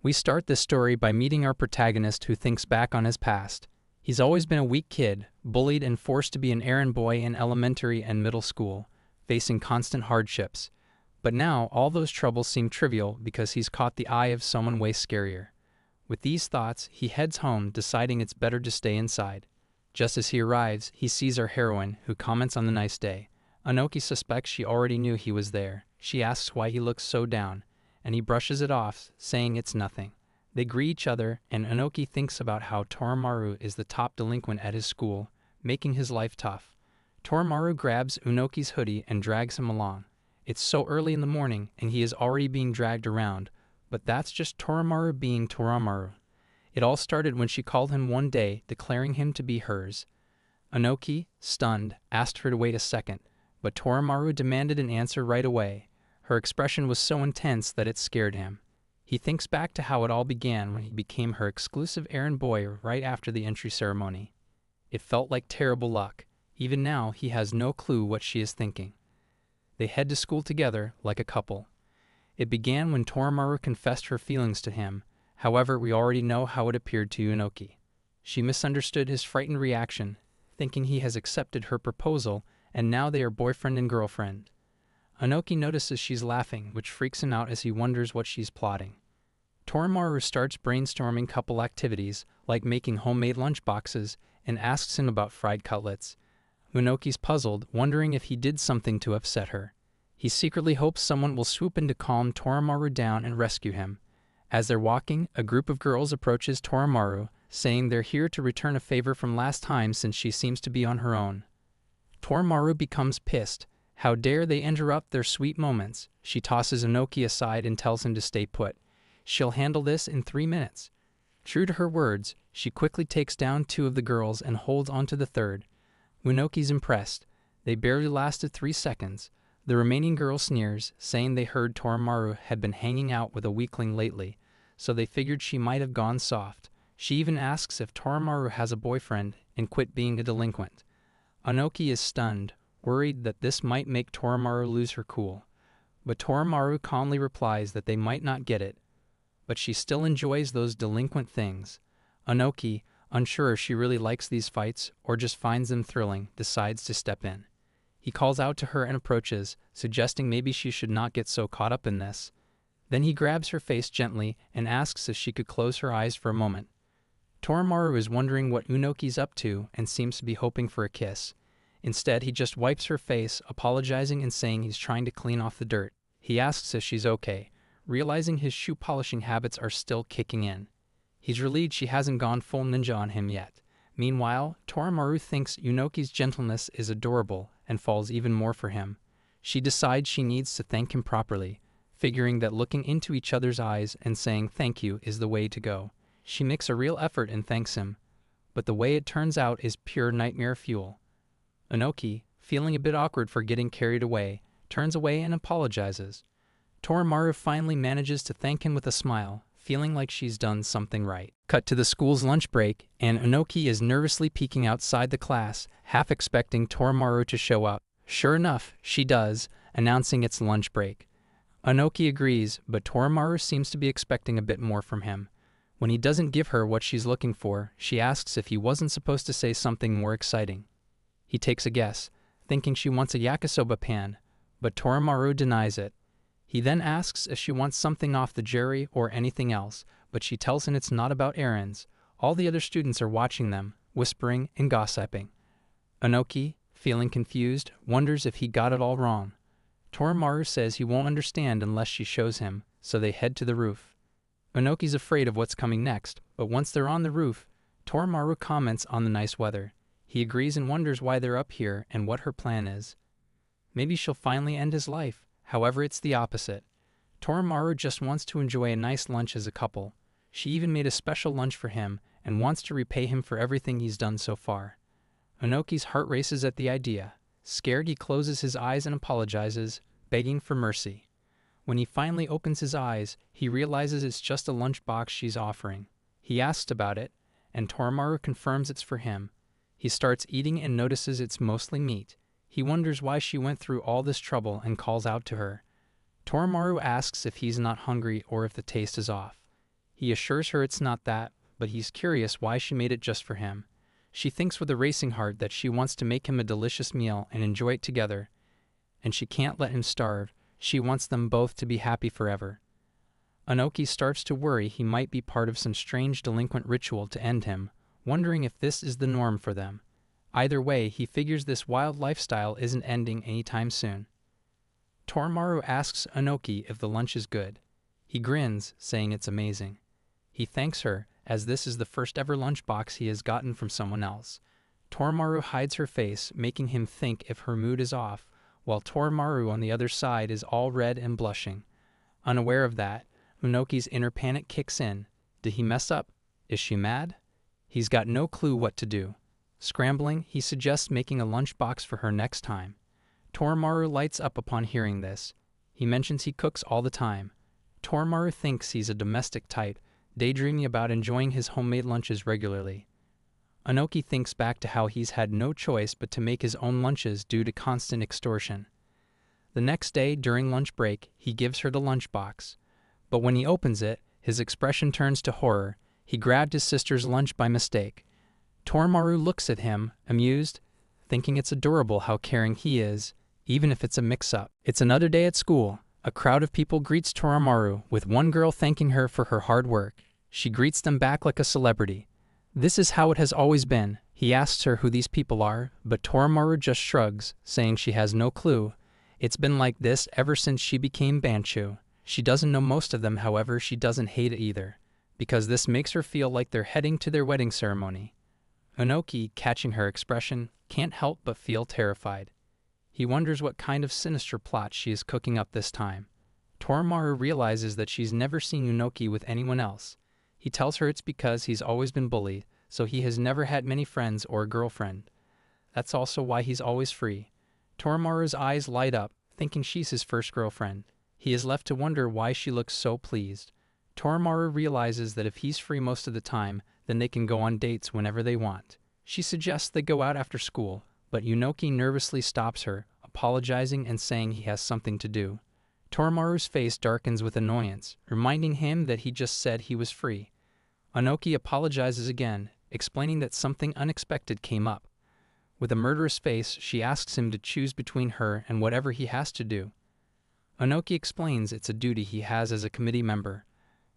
We start this story by meeting our protagonist who thinks back on his past. He's always been a weak kid, bullied and forced to be an errand boy in elementary and middle school, facing constant hardships. But now, all those troubles seem trivial because he's caught the eye of someone way scarier. With these thoughts, he heads home, deciding it's better to stay inside. Just as he arrives, he sees our heroine, who comments on the nice day. Anoki suspects she already knew he was there. She asks why he looks so down, and he brushes it off, saying it's nothing. They greet each other, and Anoki thinks about how Torimaru is the top delinquent at his school, making his life tough. Torimaru grabs Unoki's hoodie and drags him along. It's so early in the morning, and he is already being dragged around, but that's just Torimaru being Torimaru. It all started when she called him one day, declaring him to be hers. Anoki, stunned, asked her to wait a second, but Torimaru demanded an answer right away. Her expression was so intense that it scared him. He thinks back to how it all began when he became her exclusive errand boy right after the entry ceremony. It felt like terrible luck. Even now, he has no clue what she is thinking. They head to school together like a couple. It began when Torimaru confessed her feelings to him. However, we already know how it appeared to Unoki. She misunderstood his frightened reaction, thinking he has accepted her proposal, and now they are boyfriend and girlfriend. Anoki notices she's laughing, which freaks him out as he wonders what she's plotting. Torimaru starts brainstorming couple activities, like making homemade lunchboxes, and asks him about fried cutlets. Unoki's puzzled, wondering if he did something to upset her. He secretly hopes someone will swoop in to calm Torimaru down and rescue him. As they're walking, a group of girls approaches Torimaru, saying they're here to return a favor from last time since she seems to be on her own. Torimaru becomes pissed. How dare they interrupt their sweet moments? She tosses Unoki aside and tells him to stay put. She'll handle this in 3 minutes. True to her words, she quickly takes down 2 of the girls and holds onto the third. Unoki's impressed. They barely lasted 3 seconds. The remaining girl sneers, saying they heard Torimaru had been hanging out with a weakling lately, so they figured she might have gone soft. She even asks if Torimaru has a boyfriend and quit being a delinquent. Anoki is stunned, worried that this might make Torimaru lose her cool. But Torimaru calmly replies that they might not get it, but she still enjoys those delinquent things. Anoki, unsure if she really likes these fights or just finds them thrilling, decides to step in. He calls out to her and approaches, suggesting maybe she should not get so caught up in this. Then he grabs her face gently and asks if she could close her eyes for a moment. Torimaru is wondering what Unoki's up to and seems to be hoping for a kiss. Instead, he just wipes her face, apologizing and saying he's trying to clean off the dirt. He asks if she's okay, realizing his shoe polishing habits are still kicking in. He's relieved she hasn't gone full ninja on him yet. Meanwhile, Torimaru thinks Unoki's gentleness is adorable and falls even more for him. She decides she needs to thank him properly, figuring that looking into each other's eyes and saying thank you is the way to go. She makes a real effort and thanks him, but the way it turns out is pure nightmare fuel. Unoki, feeling a bit awkward for getting carried away, turns away and apologizes. Torimaru finally manages to thank him with a smile, feeling like she's done something right. Cut to the school's lunch break, and Unoki is nervously peeking outside the class, half expecting Torimaru to show up. Sure enough, she does, announcing it's lunch break. Unoki agrees, but Torimaru seems to be expecting a bit more from him. When he doesn't give her what she's looking for, she asks if he wasn't supposed to say something more exciting. He takes a guess, thinking she wants a yakisoba pan, but Torimaru denies it. He then asks if she wants something off the jury or anything else, but she tells him it's not about errands. All the other students are watching them, whispering and gossiping. Unoki, feeling confused, wonders if he got it all wrong. Torimaru says he won't understand unless she shows him, so they head to the roof. Unoki's afraid of what's coming next, but once they're on the roof, Torimaru comments on the nice weather. He agrees and wonders why they're up here and what her plan is. Maybe she'll finally end his life. However, it's the opposite. Torimaru just wants to enjoy a nice lunch as a couple. She even made a special lunch for him and wants to repay him for everything he's done so far. Unoki's heart races at the idea. Scared, he closes his eyes and apologizes, begging for mercy. When he finally opens his eyes, he realizes it's just a lunchbox she's offering. He asks about it, and Torimaru confirms it's for him. He starts eating and notices it's mostly meat. He wonders why she went through all this trouble and calls out to her. Torimaru asks if he's not hungry or if the taste is off. He assures her it's not that, but he's curious why she made it just for him. She thinks with a racing heart that she wants to make him a delicious meal and enjoy it together, and she can't let him starve. She wants them both to be happy forever. Onoki starts to worry he might be part of some strange delinquent ritual to end him, wondering if this is the norm for them. Either way, he figures this wild lifestyle isn't ending anytime soon. Torimaru asks Onoki if the lunch is good. He grins, saying it's amazing. He thanks her, as this is the first ever lunchbox he has gotten from someone else. Torimaru hides her face, making him think if her mood is off, while Torimaru on the other side is all red and blushing. Unaware of that, Onoki's inner panic kicks in. Did he mess up? Is she mad? He's got no clue what to do. Scrambling, he suggests making a lunchbox for her next time. Torimaru lights up upon hearing this. He mentions he cooks all the time. Torimaru thinks he's a domestic type, daydreaming about enjoying his homemade lunches regularly. Onoki thinks back to how he's had no choice but to make his own lunches due to constant extortion. The next day, during lunch break, he gives her the lunchbox. But when he opens it, his expression turns to horror. He grabbed his sister's lunch by mistake. Torimaru looks at him, amused, thinking it's adorable how caring he is, even if it's a mix-up. It's another day at school. A crowd of people greets Torimaru, with one girl thanking her for her hard work. She greets them back like a celebrity. This is how it has always been. He asks her who these people are, but Torimaru just shrugs, saying she has no clue. It's been like this ever since she became Banchu. She doesn't know most of them, however, she doesn't hate it either, because this makes her feel like they're heading to their wedding ceremony. Onoki, catching her expression, can't help but feel terrified. He wonders what kind of sinister plot she is cooking up this time. Torimaru realizes that she's never seen Onoki with anyone else. He tells her it's because he's always been bullied, so he has never had many friends or a girlfriend. That's also why he's always free. Torimaru's eyes light up, thinking she's his first girlfriend. He is left to wonder why she looks so pleased. Torimaru realizes that if he's free most of the time, then they can go on dates whenever they want. She suggests they go out after school, but Onoki nervously stops her, apologizing and saying he has something to do. Torimaru's face darkens with annoyance, reminding him that he just said he was free. Onoki apologizes again, explaining that something unexpected came up. With a murderous face, she asks him to choose between her and whatever he has to do. Onoki explains it's a duty he has as a committee member,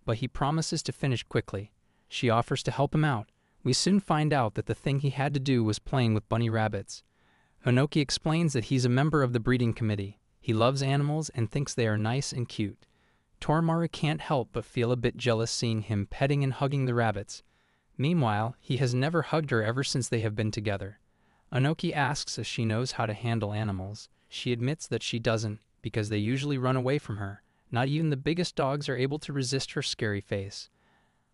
but he promises to finish quickly. She offers to help him out. We soon find out that the thing he had to do was playing with bunny rabbits. Onoki explains that he's a member of the breeding committee. He loves animals and thinks they are nice and cute. Torimaru can't help but feel a bit jealous seeing him petting and hugging the rabbits. Meanwhile, he has never hugged her ever since they have been together. Onoki asks if she knows how to handle animals. She admits that she doesn't, because they usually run away from her. Not even the biggest dogs are able to resist her scary face.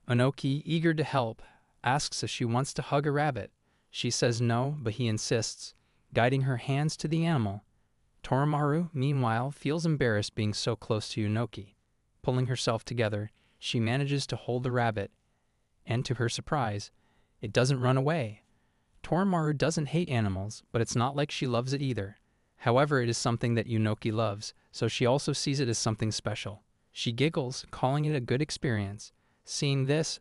Onoki, eager to help, asks if she wants to hug a rabbit. She says no, but he insists, guiding her hands to the animal. Torimaru, meanwhile, feels embarrassed being so close to Onoki. Pulling herself together, she manages to hold the rabbit, and to her surprise, it doesn't run away. Torimaru doesn't hate animals, but it's not like she loves it either. However, it is something that Onoki loves, so she also sees it as something special. She giggles, calling it a good experience. Seeing this,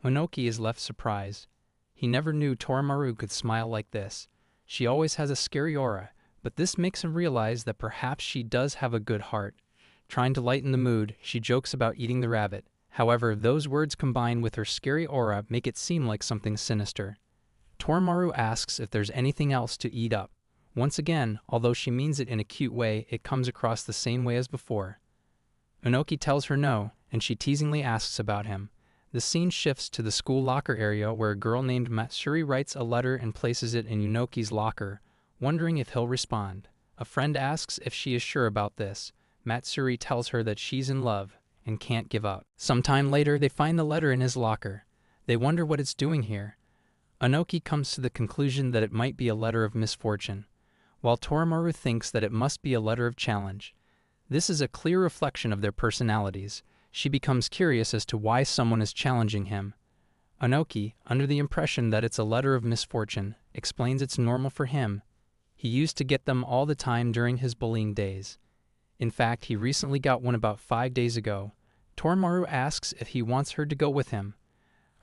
Onoki is left surprised. He never knew Torimaru could smile like this. She always has a scary aura, but this makes him realize that perhaps she does have a good heart. Trying to lighten the mood, she jokes about eating the rabbit. However, those words combined with her scary aura make it seem like something sinister. Torimaru asks if there's anything else to eat up. Once again, although she means it in a cute way, it comes across the same way as before. Onoki tells her no, and she teasingly asks about him. The scene shifts to the school locker area where a girl named Matsuri writes a letter and places it in Onoki's locker, wondering if he'll respond. A friend asks if she is sure about this. Matsuri tells her that she's in love and can't give up. Sometime later, they find the letter in his locker. They wonder what it's doing here. Onoki comes to the conclusion that it might be a letter of misfortune, while Torimaru thinks that it must be a letter of challenge. This is a clear reflection of their personalities. She becomes curious as to why someone is challenging him. Onoki, under the impression that it's a letter of misfortune, explains it's normal for him. He used to get them all the time during his bullying days. In fact, he recently got one about 5 days ago. Torimaru asks if he wants her to go with him.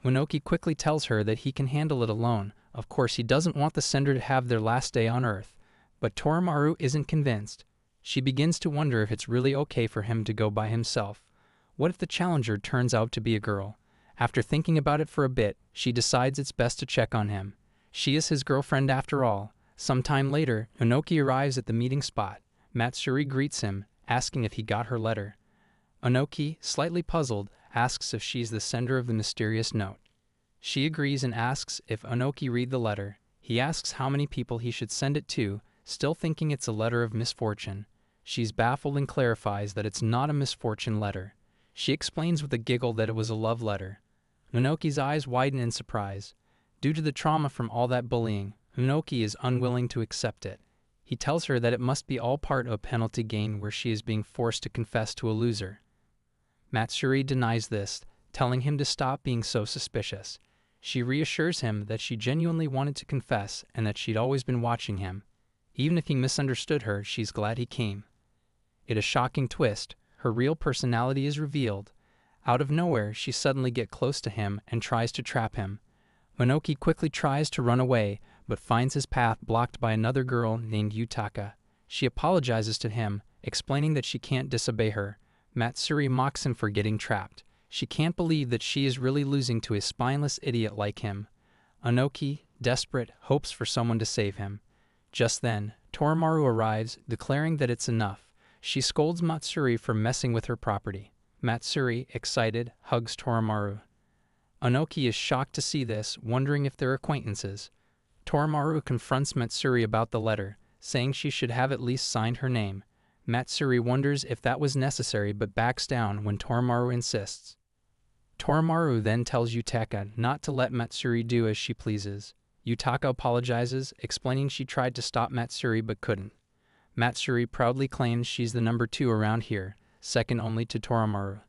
Unoki quickly tells her that he can handle it alone. Of course, he doesn't want the sender to have their last day on Earth, but Torimaru isn't convinced. She begins to wonder if it's really okay for him to go by himself. What if the challenger turns out to be a girl? After thinking about it for a bit, she decides it's best to check on him. She is his girlfriend after all. Sometime later, Unoki arrives at the meeting spot. Matsuri greets him, asking if he got her letter. Unoki, slightly puzzled, asks if she's the sender of the mysterious note. She agrees and asks if Unoki read the letter. He asks how many people he should send it to, still thinking it's a letter of misfortune. She's baffled and clarifies that it's not a misfortune letter. She explains with a giggle that it was a love letter. Unoki's eyes widen in surprise. Due to the trauma from all that bullying, Unoki is unwilling to accept it. He tells her that it must be all part of a penalty game where she is being forced to confess to a loser. Matsuri denies this, telling him to stop being so suspicious. She reassures him that she genuinely wanted to confess and that she'd always been watching him. Even if he misunderstood her, she's glad he came. In a shocking twist, her real personality is revealed. Out of nowhere, she suddenly gets close to him and tries to trap him. Unoki quickly tries to run away, but finds his path blocked by another girl named Yutaka. She apologizes to him, explaining that she can't disobey her. Matsuri mocks him for getting trapped. She can't believe that she is really losing to a spineless idiot like him. Unoki, desperate, hopes for someone to save him. Just then, Torimaru arrives, declaring that it's enough. She scolds Matsuri for messing with her property. Matsuri, excited, hugs Torimaru. Unoki is shocked to see this, wondering if they're acquaintances. Torimaru confronts Matsuri about the letter, saying she should have at least signed her name. Matsuri wonders if that was necessary but backs down when Torimaru insists. Torimaru then tells Yutaka not to let Matsuri do as she pleases. Yutaka apologizes, explaining she tried to stop Matsuri but couldn't. Matsuri proudly claims she's the number 2 around here, second only to Torimaru.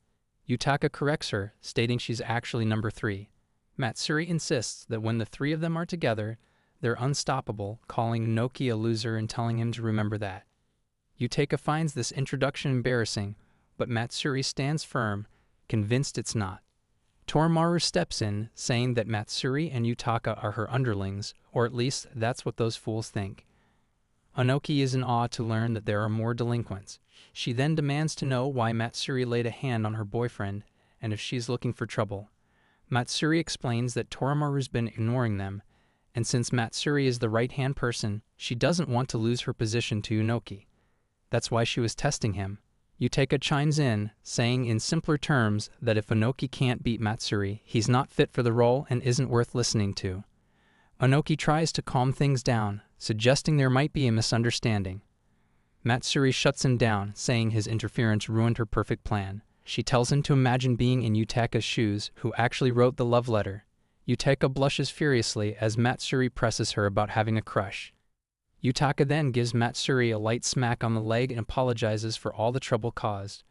Yutaka corrects her, stating she's actually number 3. Matsuri insists that when the 3 of them are together, they're unstoppable, calling Unoki a loser and telling him to remember that. Yutaka finds this introduction embarrassing, but Matsuri stands firm, convinced it's not. Torimaru steps in, saying that Matsuri and Yutaka are her underlings, or at least that's what those fools think. Unoki is in awe to learn that there are more delinquents. She then demands to know why Matsuri laid a hand on her boyfriend and if she's looking for trouble. Matsuri explains that Torimaru's been ignoring them, and since Matsuri is the right-hand person, she doesn't want to lose her position to Unoki. That's why she was testing him. Yutaka chimes in, saying in simpler terms that if Unoki can't beat Matsuri, he's not fit for the role and isn't worth listening to. Unoki tries to calm things down, suggesting there might be a misunderstanding. Matsuri shuts him down, saying his interference ruined her perfect plan. She tells him to imagine being in Yutaka's shoes, who actually wrote the love letter. Yutaka blushes furiously as Matsuri presses her about having a crush. Yutaka then gives Matsuri a light smack on the leg and apologizes for all the trouble caused.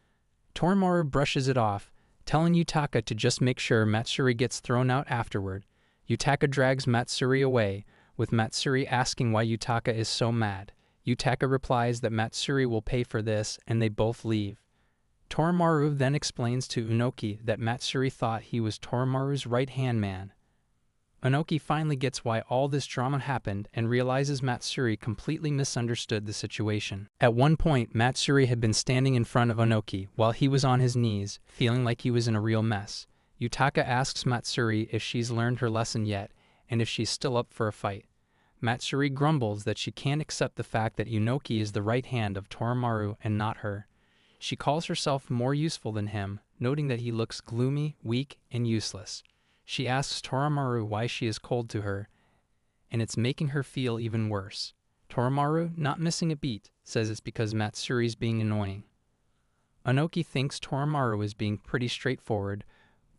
Torimaru brushes it off, telling Yutaka to just make sure Matsuri gets thrown out afterward. Yutaka drags Matsuri away, with Matsuri asking why Yutaka is so mad. Yutaka replies that Matsuri will pay for this, and they both leave. Torimaru then explains to Unoki that Matsuri thought he was Torimaru's right-hand man. Unoki finally gets why all this drama happened and realizes Matsuri completely misunderstood the situation. At one point, Matsuri had been standing in front of Unoki while he was on his knees, feeling like he was in a real mess. Yutaka asks Matsuri if she's learned her lesson yet and if she's still up for a fight. Matsuri grumbles that she can't accept the fact that Unoki is the right hand of Torimaru and not her. She calls herself more useful than him, noting that he looks gloomy, weak, and useless. She asks Torimaru why she is cold to her, and it's making her feel even worse. Torimaru, not missing a beat, says it's because Matsuri's being annoying. Unoki thinks Torimaru is being pretty straightforward,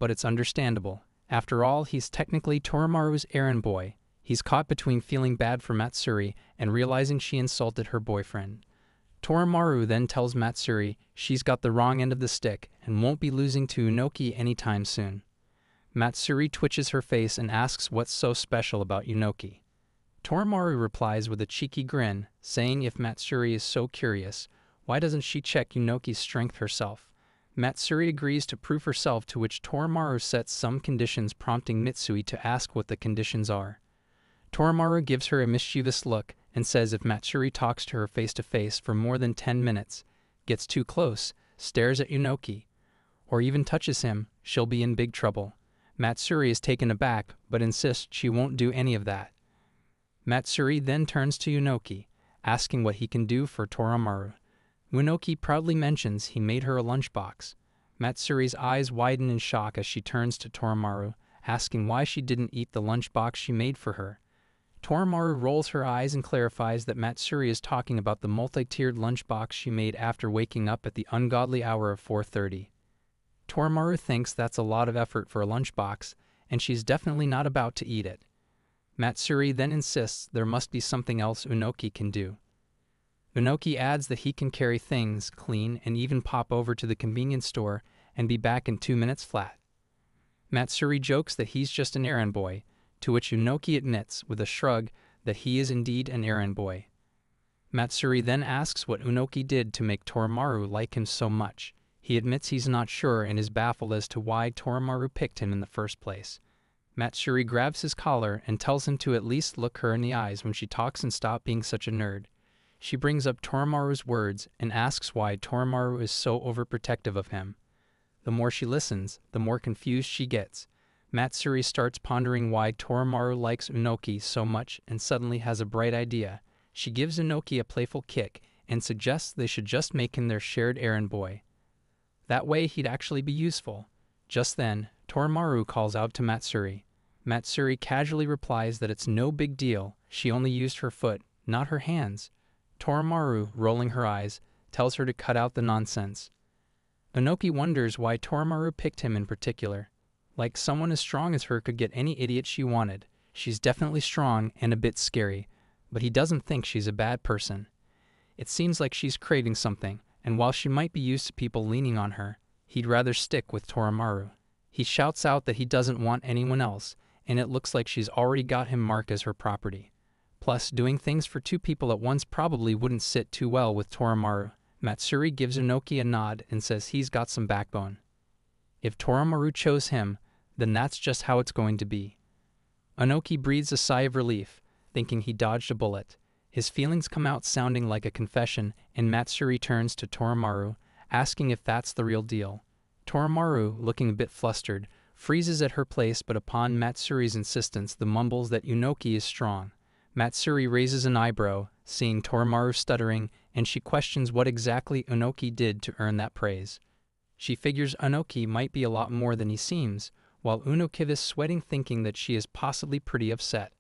but it's understandable. After all, he's technically Torimaru's errand boy. He's caught between feeling bad for Matsuri and realizing she insulted her boyfriend. Torimaru then tells Matsuri she's got the wrong end of the stick and won't be losing to Unoki anytime soon. Matsuri twitches her face and asks what's so special about Unoki. Torimaru replies with a cheeky grin, saying if Matsuri is so curious, why doesn't she check Unoki's strength herself? Matsuri agrees to prove herself, to which Torimaru sets some conditions, prompting Mitsui to ask what the conditions are. Torimaru gives her a mischievous look and says if Matsuri talks to her face-to-face for more than 10 minutes, gets too close, stares at Unoki, or even touches him, she'll be in big trouble. Matsuri is taken aback, but insists she won't do any of that. Matsuri then turns to Unoki, asking what he can do for Torimaru. Unoki proudly mentions he made her a lunchbox. Matsuri's eyes widen in shock as she turns to Torimaru, asking why she didn't eat the lunchbox she made for her. Torimaru rolls her eyes and clarifies that Matsuri is talking about the multi-tiered lunchbox she made after waking up at the ungodly hour of 4:30. Torimaru thinks that's a lot of effort for a lunchbox, and she's definitely not about to eat it. Matsuri then insists there must be something else Unoki can do. Unoki adds that he can carry things, clean, and even pop over to the convenience store and be back in 2 minutes flat. Matsuri jokes that he's just an errand boy, to which Unoki admits with a shrug that he is indeed an errand boy. Matsuri then asks what Unoki did to make Torimaru like him so much. He admits he's not sure and is baffled as to why Torimaru picked him in the first place. Matsuri grabs his collar and tells him to at least look her in the eyes when she talks and stop being such a nerd. She brings up Torimaru's words and asks why Torimaru is so overprotective of him. The more she listens, the more confused she gets. Matsuri starts pondering why Torimaru likes Unoki so much and suddenly has a bright idea. She gives Unoki a playful kick and suggests they should just make him their shared errand boy. That way he'd actually be useful. Just then, Torimaru calls out to Matsuri. Matsuri casually replies that it's no big deal, she only used her foot, not her hands. Torimaru, rolling her eyes, tells her to cut out the nonsense. Unoki wonders why Torimaru picked him in particular. Like someone as strong as her could get any idiot she wanted. She's definitely strong and a bit scary, but he doesn't think she's a bad person. It seems like she's craving something, and while she might be used to people leaning on her, he'd rather stick with Torimaru. He shouts out that he doesn't want anyone else, and it looks like she's already got him marked as her property. Plus, doing things for two people at once probably wouldn't sit too well with Torimaru. Matsuri gives Unoki a nod and says he's got some backbone. If Torimaru chose him, then that's just how it's going to be. Unoki breathes a sigh of relief, thinking he dodged a bullet. His feelings come out sounding like a confession, and Matsuri turns to Torimaru, asking if that's the real deal. Torimaru, looking a bit flustered, freezes at her place, but upon Matsuri's insistence, the mumbles that Unoki is strong. Matsuri raises an eyebrow, seeing Torimaru stuttering, and she questions what exactly Unoki did to earn that praise. She figures Unoki might be a lot more than he seems, while Unoki is sweating thinking that she is possibly pretty upset.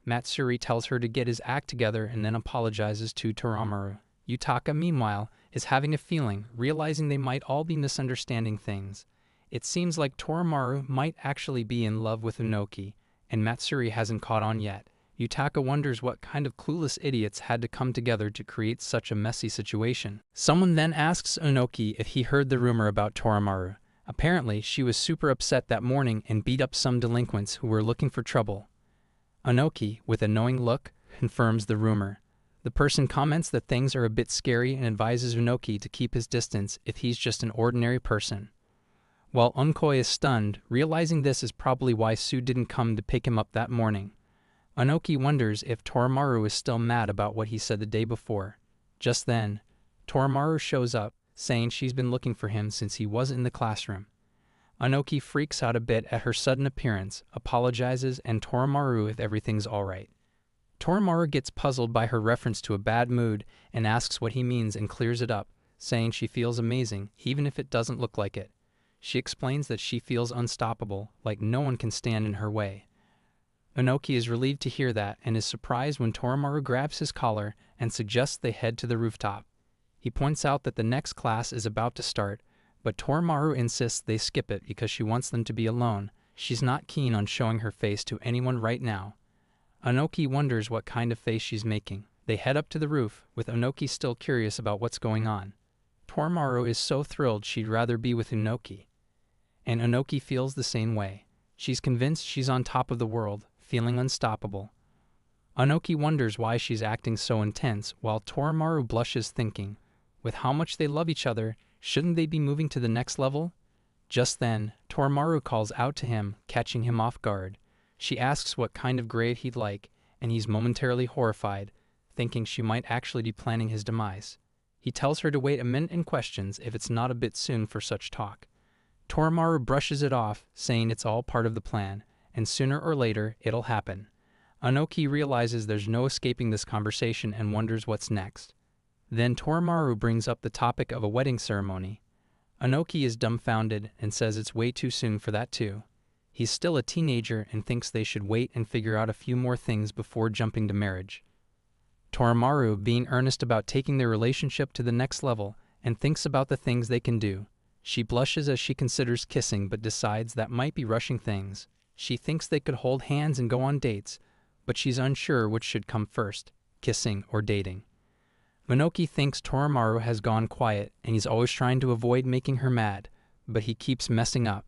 Matsuri tells her to get his act together and then apologizes to Torimaru. Yutaka, meanwhile, is having a feeling, realizing they might all be misunderstanding things. It seems like Torimaru might actually be in love with Unoki, and Matsuri hasn't caught on yet. Yutaka wonders what kind of clueless idiots had to come together to create such a messy situation. Someone then asks Unoki if he heard the rumor about Torimaru. Apparently, she was super upset that morning and beat up some delinquents who were looking for trouble. Unoki, with a knowing look, confirms the rumor. The person comments that things are a bit scary and advises Unoki to keep his distance if he's just an ordinary person. While Unkoi is stunned, realizing this is probably why Sue didn't come to pick him up that morning. Unoki wonders if Torimaru is still mad about what he said the day before. Just then, Torimaru shows up, saying she's been looking for him since he wasn't in the classroom. Unoki freaks out a bit at her sudden appearance, apologizes, and Torimaru if everything's alright. Torimaru gets puzzled by her reference to a bad mood and asks what he means and clears it up, saying she feels amazing, even if it doesn't look like it. She explains that she feels unstoppable, like no one can stand in her way. Unoki is relieved to hear that and is surprised when Torimaru grabs his collar and suggests they head to the rooftop. He points out that the next class is about to start, but Torimaru insists they skip it because she wants them to be alone. She's not keen on showing her face to anyone right now. Unoki wonders what kind of face she's making. They head up to the roof, with Unoki still curious about what's going on. Torimaru is so thrilled she'd rather be with Unoki. And Unoki feels the same way. She's convinced she's on top of the world, feeling unstoppable. Unoki wonders why she's acting so intense, while Torimaru blushes thinking, with how much they love each other, Shouldn't they be moving to the next level? Just then, Torimaru calls out to him, catching him off guard. She asks what kind of grade he'd like, and he's momentarily horrified, thinking she might actually be planning his demise. He tells her to wait a minute and questions if it's not a bit soon for such talk. Torimaru brushes it off, saying it's all part of the plan, and sooner or later it'll happen. Onoki realizes there's no escaping this conversation and wonders what's next. Then Torimaru brings up the topic of a wedding ceremony. Onoki is dumbfounded and says it's way too soon for that too. He's still a teenager and thinks they should wait and figure out a few more things before jumping to marriage. Torimaru being earnest about taking their relationship to the next level and thinks about the things they can do. She blushes as she considers kissing but decides that might be rushing things. She thinks they could hold hands and go on dates, but she's unsure which should come first, kissing or dating. Minoki thinks Torimaru has gone quiet and he's always trying to avoid making her mad, but he keeps messing up.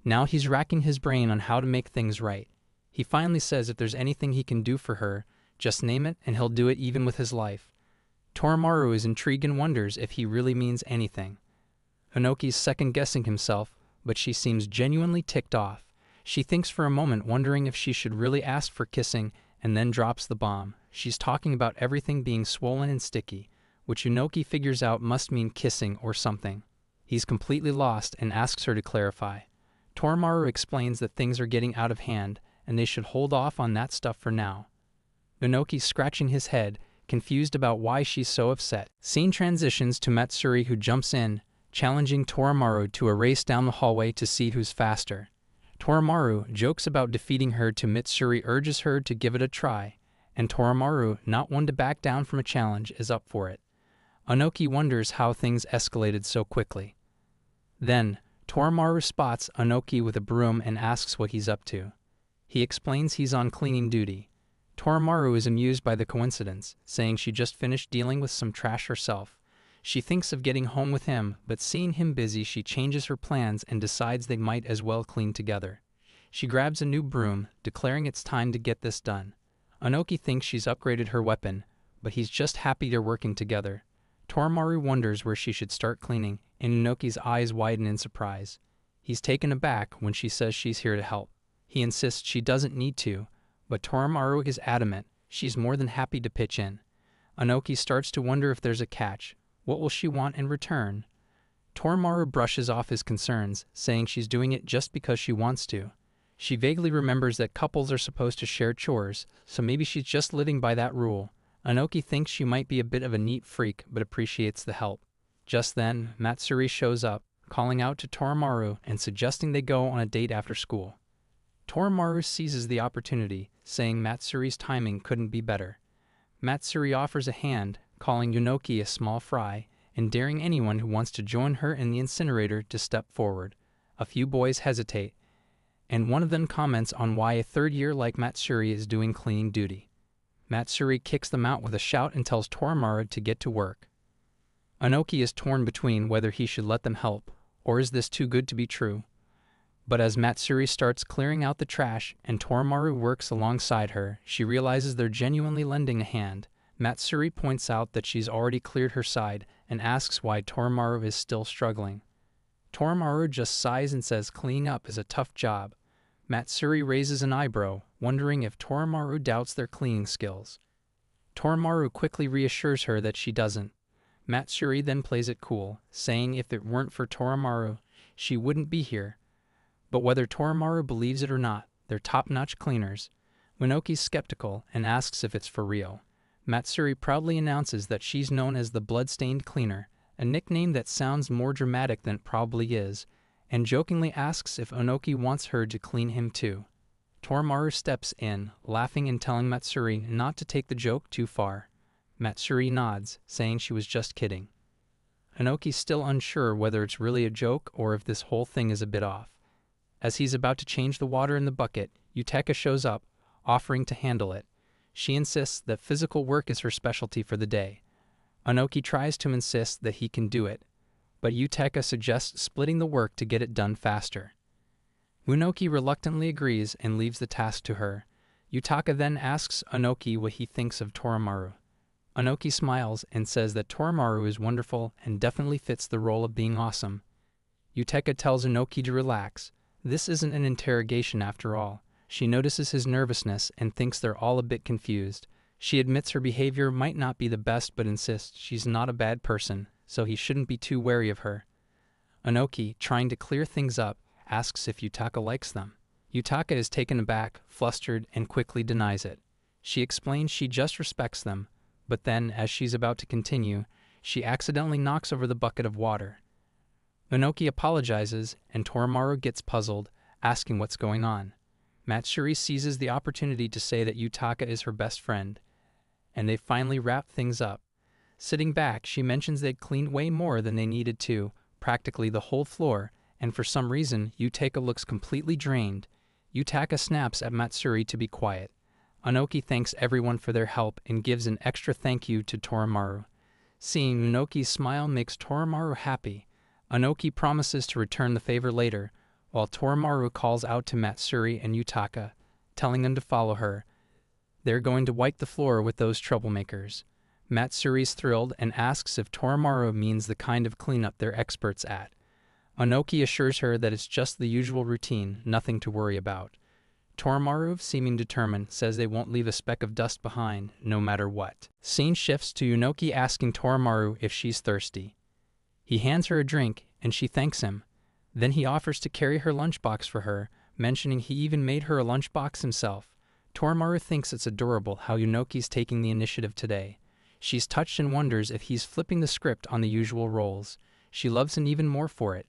Now he's racking his brain on how to make things right. He finally says if there's anything he can do for her, just name it and he'll do it even with his life. Torimaru is intrigued and wonders if he really means anything. Onoki's second-guessing himself, but she seems genuinely ticked off. She thinks for a moment, wondering if she should really ask for kissing, and then drops the bomb. She's talking about everything being swollen and sticky, which Onoki figures out must mean kissing or something. He's completely lost and asks her to clarify. Torimaru explains that things are getting out of hand, and they should hold off on that stuff for now. Onoki's scratching his head, confused about why she's so upset. Scene transitions to Matsuri, who jumps in, challenging Torimaru to a race down the hallway to see who's faster. Torimaru jokes about defeating her to Mitsuri urges her to give it a try, and Torimaru, not one to back down from a challenge, is up for it. Onoki wonders how things escalated so quickly. Then, Torimaru spots Onoki with a broom and asks what he's up to. He explains he's on cleaning duty. Torimaru is amused by the coincidence, saying she just finished dealing with some trash herself. She thinks of getting home with him, but seeing him busy, she changes her plans and decides they might as well clean together. She grabs a new broom, declaring it's time to get this done. Onoki thinks she's upgraded her weapon, but he's just happy they're working together. Torimaru wonders where she should start cleaning, and Onoki's eyes widen in surprise. He's taken aback when she says she's here to help. He insists she doesn't need to, but Torimaru is adamant. She's more than happy to pitch in. Onoki starts to wonder if there's a catch. What will she want in return? Torimaru brushes off his concerns, saying she's doing it just because she wants to. She vaguely remembers that couples are supposed to share chores, so maybe she's just living by that rule. Onoki thinks she might be a bit of a neat freak, but appreciates the help. Just then, Matsuri shows up, calling out to Torimaru and suggesting they go on a date after school. Torimaru seizes the opportunity, saying Matsuri's timing couldn't be better. Matsuri offers a hand, calling Onoki a small fry, and daring anyone who wants to join her in the incinerator to step forward. A few boys hesitate, and one of them comments on why a third year like Matsuri is doing cleaning duty. Matsuri kicks them out with a shout and tells Torimaru to get to work. Onoki is torn between whether he should let them help, or is this too good to be true. But as Matsuri starts clearing out the trash and Torimaru works alongside her, she realizes they're genuinely lending a hand. Matsuri points out that she's already cleared her side and asks why Torimaru is still struggling. Torimaru just sighs and says cleaning up is a tough job. Matsuri raises an eyebrow, wondering if Torimaru doubts their cleaning skills. Torimaru quickly reassures her that she doesn't. Matsuri then plays it cool, saying if it weren't for Torimaru, she wouldn't be here. But whether Torimaru believes it or not, they're top-notch cleaners. Minoki's skeptical and asks if it's for real. Matsuri proudly announces that she's known as the Bloodstained Cleaner, a nickname that sounds more dramatic than it probably is, and jokingly asks if Onoki wants her to clean him too. Torimaru steps in, laughing and telling Matsuri not to take the joke too far. Matsuri nods, saying she was just kidding. Onoki's still unsure whether it's really a joke or if this whole thing is a bit off. As he's about to change the water in the bucket, Yutaka shows up, offering to handle it. She insists that physical work is her specialty for the day. Onoki tries to insist that he can do it, but Yutaka suggests splitting the work to get it done faster. Onoki reluctantly agrees and leaves the task to her. Yutaka then asks Onoki what he thinks of Torimaru. Onoki smiles and says that Torimaru is wonderful and definitely fits the role of being awesome. Yutaka tells Onoki to relax. This isn't an interrogation after all. She notices his nervousness and thinks they're all a bit confused. She admits her behavior might not be the best but insists she's not a bad person, so he shouldn't be too wary of her. Onoki, trying to clear things up, asks if Yutaka likes them. Yutaka is taken aback, flustered, and quickly denies it. She explains she just respects them, but then, as she's about to continue, she accidentally knocks over the bucket of water. Onoki apologizes, and Torimaru gets puzzled, asking what's going on. Matsuri seizes the opportunity to say that Yutaka is her best friend, and they finally wrap things up. Sitting back, she mentions they'd cleaned way more than they needed to, practically the whole floor, and for some reason, Yutaka looks completely drained. Yutaka snaps at Matsuri to be quiet. Onoki thanks everyone for their help and gives an extra thank you to Torimaru. Seeing Onoki's smile makes Torimaru happy. Onoki promises to return the favor later, while Torimaru calls out to Matsuri and Yutaka, telling them to follow her. They're going to wipe the floor with those troublemakers. Matsuri's thrilled and asks if Torimaru means the kind of cleanup they're experts at. Onoki assures her that it's just the usual routine, nothing to worry about. Torimaru, seeming determined, says they won't leave a speck of dust behind, no matter what. Scene shifts to Onoki asking Torimaru if she's thirsty. He hands her a drink, and she thanks him. Then he offers to carry her lunchbox for her, mentioning he even made her a lunchbox himself. Torimaru thinks it's adorable how Onoki's taking the initiative today. She's touched and wonders if he's flipping the script on the usual roles. She loves him even more for it.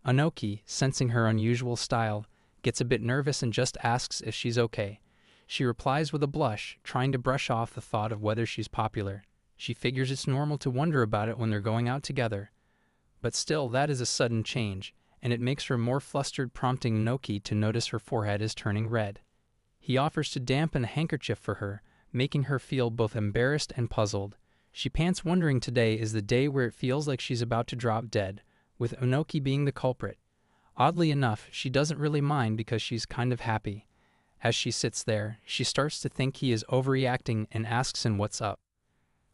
Onoki, sensing her unusual style, gets a bit nervous and just asks if she's okay. She replies with a blush, trying to brush off the thought of whether she's popular. She figures it's normal to wonder about it when they're going out together. But still, that is a sudden change, and it makes her more flustered, prompting Onoki to notice her forehead is turning red. He offers to dampen a handkerchief for her, making her feel both embarrassed and puzzled. She pants, wondering today is the day where it feels like she's about to drop dead, with Onoki being the culprit. Oddly enough, she doesn't really mind because she's kind of happy. As she sits there, she starts to think he is overreacting and asks him what's up.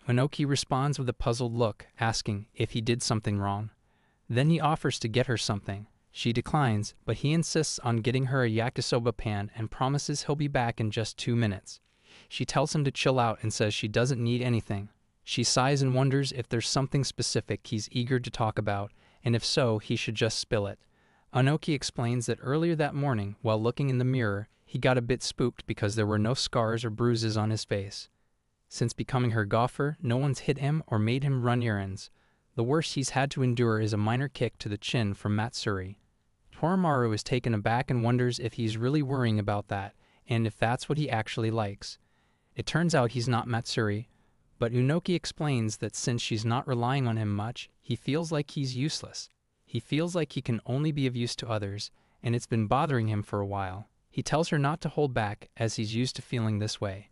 Onoki responds with a puzzled look, asking if he did something wrong. Then he offers to get her something. She declines, but he insists on getting her a yakisoba pan and promises he'll be back in just 2 minutes. She tells him to chill out and says she doesn't need anything. She sighs and wonders if there's something specific he's eager to talk about, and if so, he should just spill it. Onoki explains that earlier that morning, while looking in the mirror, he got a bit spooked because there were no scars or bruises on his face. Since becoming her golfer, no one's hit him or made him run errands. The worst he's had to endure is a minor kick to the chin from Matsuri. Torimaru is taken aback and wonders if he's really worrying about that, and if that's what he actually likes. It turns out he's not Matsuri, but Onoki explains that since she's not relying on him much, he feels like he's useless. He feels like he can only be of use to others, and it's been bothering him for a while. He tells her not to hold back, as he's used to feeling this way.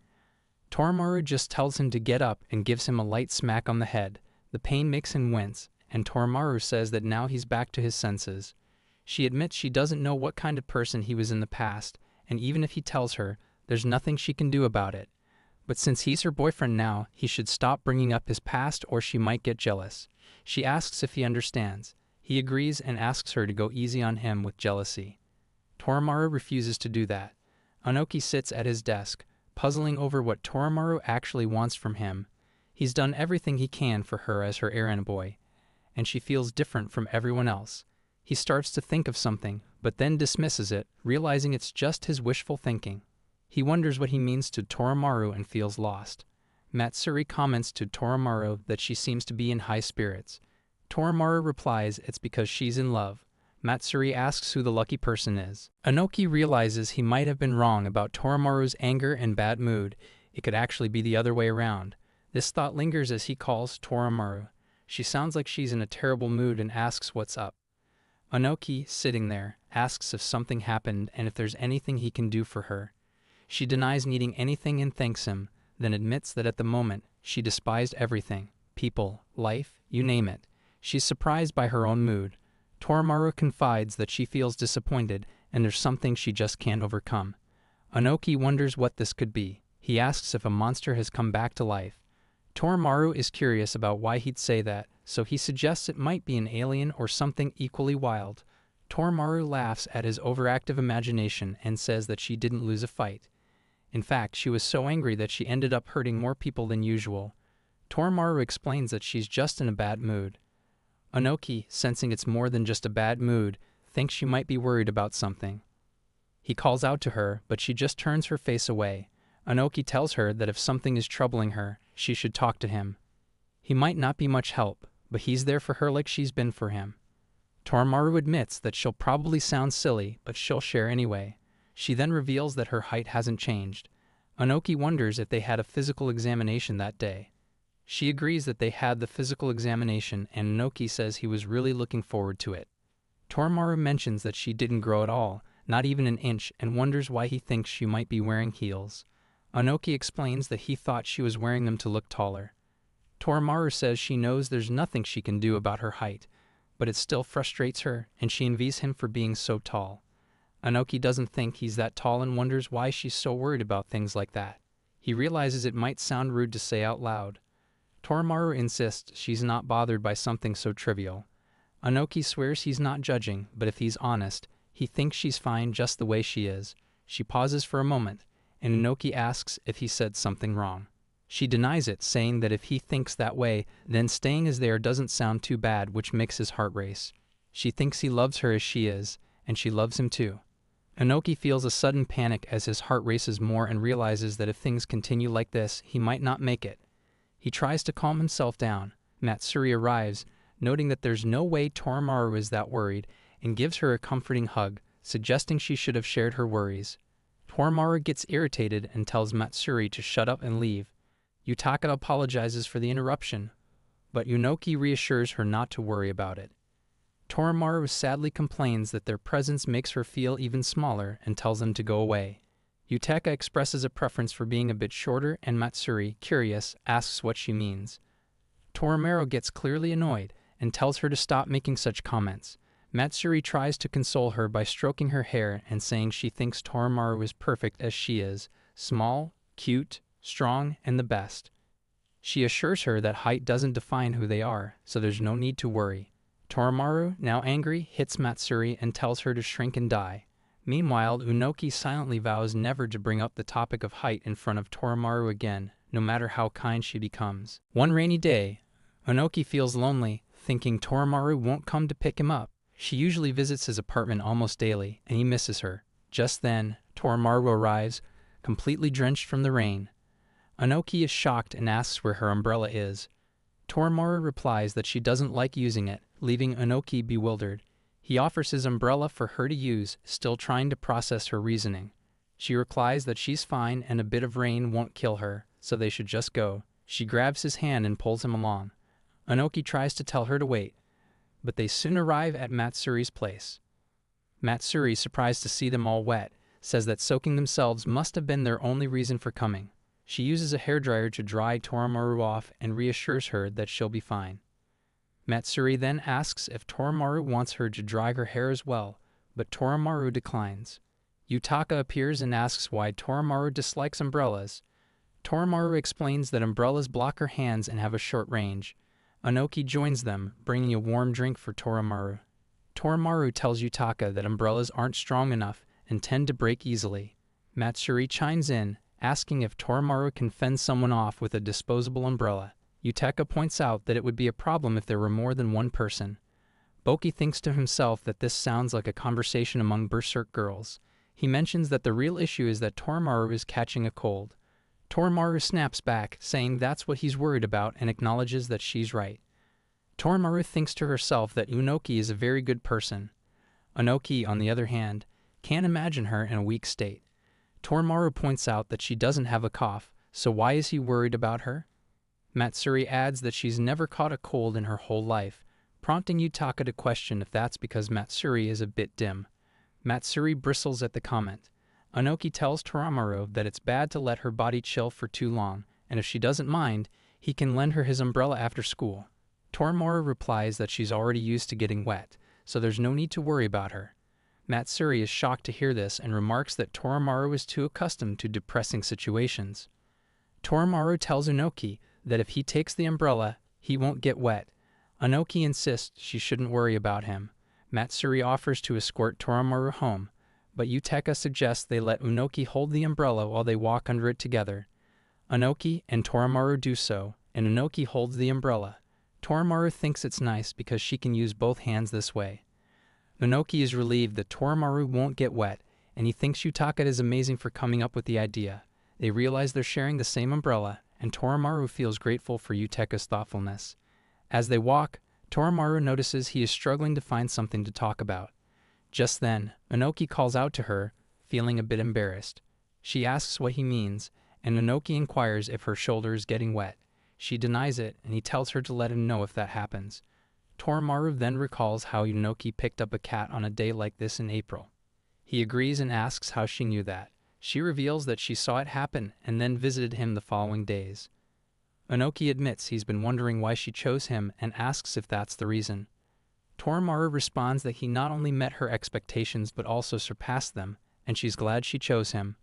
Torimaru just tells him to get up and gives him a light smack on the head. The pain makes him wince, and Torimaru says that now he's back to his senses. She admits she doesn't know what kind of person he was in the past, and even if he tells her, there's nothing she can do about it. But since he's her boyfriend now, he should stop bringing up his past or she might get jealous. She asks if he understands. He agrees and asks her to go easy on him with jealousy. Torimaru refuses to do that. Onoki sits at his desk, puzzling over what Torimaru actually wants from him. He's done everything he can for her as her errand boy, and she feels different from everyone else. He starts to think of something, but then dismisses it, realizing it's just his wishful thinking. He wonders what he means to Torimaru and feels lost. Matsuri comments to Torimaru that she seems to be in high spirits. Torimaru replies it's because she's in love. Matsuri asks who the lucky person is. Onoki realizes he might have been wrong about Torimaru's anger and bad mood. It could actually be the other way around. This thought lingers as he calls Torimaru. She sounds like she's in a terrible mood and asks what's up. Onoki, sitting there, asks if something happened and if there's anything he can do for her. She denies needing anything and thanks him, then admits that at the moment, she despised everything. People, life, you name it. She's surprised by her own mood. Torimaru confides that she feels disappointed and there's something she just can't overcome. Onoki wonders what this could be. He asks if a monster has come back to life. Torimaru is curious about why he'd say that, so he suggests it might be an alien or something equally wild. Torimaru laughs at his overactive imagination and says that she didn't lose a fight. In fact, she was so angry that she ended up hurting more people than usual. Torimaru explains that she's just in a bad mood. Onoki, sensing it's more than just a bad mood, thinks she might be worried about something. He calls out to her, but she just turns her face away. Onoki tells her that if something is troubling her, she should talk to him. He might not be much help, but he's there for her like she's been for him. Torimaru admits that she'll probably sound silly, but she'll share anyway. She then reveals that her height hasn't changed. Onoki wonders if they had a physical examination that day. She agrees that they had the physical examination, and Onoki says he was really looking forward to it. Torimaru mentions that she didn't grow at all, not even an inch, and wonders why he thinks she might be wearing heels. Onoki explains that he thought she was wearing them to look taller. Torimaru says she knows there's nothing she can do about her height, but it still frustrates her, and she envies him for being so tall. Onoki doesn't think he's that tall and wonders why she's so worried about things like that. He realizes it might sound rude to say out loud. Torimaru insists she's not bothered by something so trivial. Onoki swears he's not judging, but if he's honest, he thinks she's fine just the way she is. She pauses for a moment, and Onoki asks if he said something wrong. She denies it, saying that if he thinks that way, then staying as they are doesn't sound too bad, which makes his heart race. She thinks he loves her as she is, and she loves him too. Onoki feels a sudden panic as his heart races more and realizes that if things continue like this, he might not make it. He tries to calm himself down. Matsuri arrives, noting that there's no way Torimaru is that worried, and gives her a comforting hug, suggesting she should have shared her worries. Torimaru gets irritated and tells Matsuri to shut up and leave. Yutaka apologizes for the interruption, but Onoki reassures her not to worry about it. Torimaru sadly complains that their presence makes her feel even smaller and tells them to go away. Yutaka expresses a preference for being a bit shorter, and Matsuri, curious, asks what she means. Torimaru gets clearly annoyed and tells her to stop making such comments. Matsuri tries to console her by stroking her hair and saying she thinks Torimaru is perfect as she is, small, cute, strong, and the best. She assures her that height doesn't define who they are, so there's no need to worry. Torimaru, now angry, hits Matsuri and tells her to shrink and die. Meanwhile, Onoki silently vows never to bring up the topic of height in front of Torimaru again, no matter how kind she becomes. One rainy day, Onoki feels lonely, thinking Torimaru won't come to pick him up. She usually visits his apartment almost daily, and he misses her. Just then, Torimaru arrives, completely drenched from the rain. Onoki is shocked and asks where her umbrella is. Torimaru replies that she doesn't like using it, leaving Onoki bewildered. He offers his umbrella for her to use, still trying to process her reasoning. She replies that she's fine and a bit of rain won't kill her, so they should just go. She grabs his hand and pulls him along. Onoki tries to tell her to wait, but they soon arrive at Matsuri's place. Matsuri, surprised to see them all wet, says that soaking themselves must have been their only reason for coming. She uses a hairdryer to dry Torimaru off and reassures her that she'll be fine. Matsuri then asks if Torimaru wants her to dry her hair as well, but Torimaru declines. Yutaka appears and asks why Torimaru dislikes umbrellas. Torimaru explains that umbrellas block her hands and have a short range. Onoki joins them, bringing a warm drink for Torimaru. Torimaru tells Yutaka that umbrellas aren't strong enough and tend to break easily. Matsuri chimes in, asking if Torimaru can fend someone off with a disposable umbrella. Yutaka points out that it would be a problem if there were more than one person. Boki thinks to himself that this sounds like a conversation among berserk girls. He mentions that the real issue is that Torimaru is catching a cold. Torimaru snaps back, saying that's what he's worried about, and acknowledges that she's right. Torimaru thinks to herself that Onoki is a very good person. Onoki, on the other hand, can't imagine her in a weak state. Torimaru points out that she doesn't have a cough, so why is he worried about her? Matsuri adds that she's never caught a cold in her whole life, prompting Yutaka to question if that's because Matsuri is a bit dim. Matsuri bristles at the comment. Onoki tells Torimaru that it's bad to let her body chill for too long, and if she doesn't mind, he can lend her his umbrella after school. Torimaru replies that she's already used to getting wet, so there's no need to worry about her. Matsuri is shocked to hear this and remarks that Torimaru is too accustomed to depressing situations. Torimaru tells Onoki that if he takes the umbrella, he won't get wet. Onoki insists she shouldn't worry about him. Matsuri offers to escort Toromaru home, but Yutaka suggests they let Unoki hold the umbrella while they walk under it together. Onoki and Toromaru do so, and Unoki holds the umbrella. Toromaru thinks it's nice because she can use both hands this way. Unoki is relieved that Toromaru won't get wet, and he thinks Yutaka is amazing for coming up with the idea. They realize they're sharing the same umbrella, and Toromaru feels grateful for Yutaka's thoughtfulness. As they walk, Toromaru notices he is struggling to find something to talk about. Just then, Unoki calls out to her, feeling a bit embarrassed. She asks what he means, and Unoki inquires if her shoulder is getting wet. She denies it, and he tells her to let him know if that happens. Toromaru then recalls how Unoki picked up a cat on a day like this in April. He agrees and asks how she knew that. She reveals that she saw it happen and then visited him the following days. Unoki admits he's been wondering why she chose him and asks if that's the reason. Toromaru responds that he not only met her expectations but also surpassed them, and she's glad she chose him.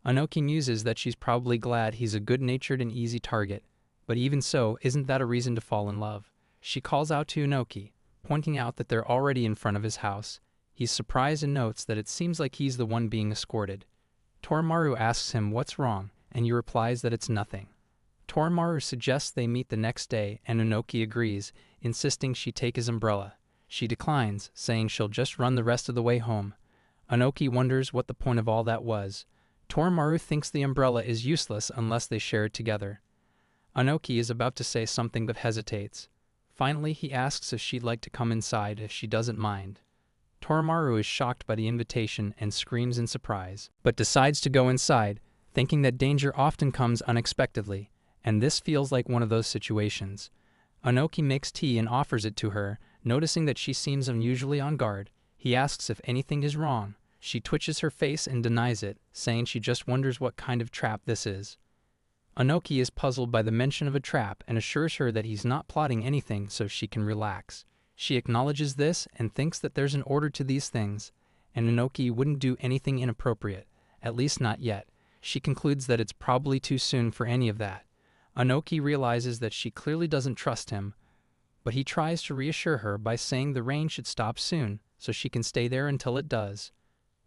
Unoki muses that she's probably glad he's a good-natured and easy target, but even so, isn't that a reason to fall in love? She calls out to Unoki, pointing out that they're already in front of his house. He's surprised and notes that it seems like he's the one being escorted. Toromaru asks him what's wrong, and he replies that it's nothing. Toromaru suggests they meet the next day, and Unoki agrees, insisting she take his umbrella. She declines, saying she'll just run the rest of the way home. Unoki wonders what the point of all that was. Toromaru thinks the umbrella is useless unless they share it together. Unoki is about to say something but hesitates. Finally, he asks if she'd like to come inside if she doesn't mind. Toromaru is shocked by the invitation and screams in surprise, but decides to go inside, thinking that danger often comes unexpectedly, and this feels like one of those situations. Unoki makes tea and offers it to her, noticing that she seems unusually on guard. He asks if anything is wrong. She twitches her face and denies it, saying she just wonders what kind of trap this is. Unoki is puzzled by the mention of a trap and assures her that he's not plotting anything so she can relax. She acknowledges this and thinks that there's an order to these things, and Unoki wouldn't do anything inappropriate, at least not yet. She concludes that it's probably too soon for any of that. Unoki realizes that she clearly doesn't trust him, but he tries to reassure her by saying the rain should stop soon, so she can stay there until it does.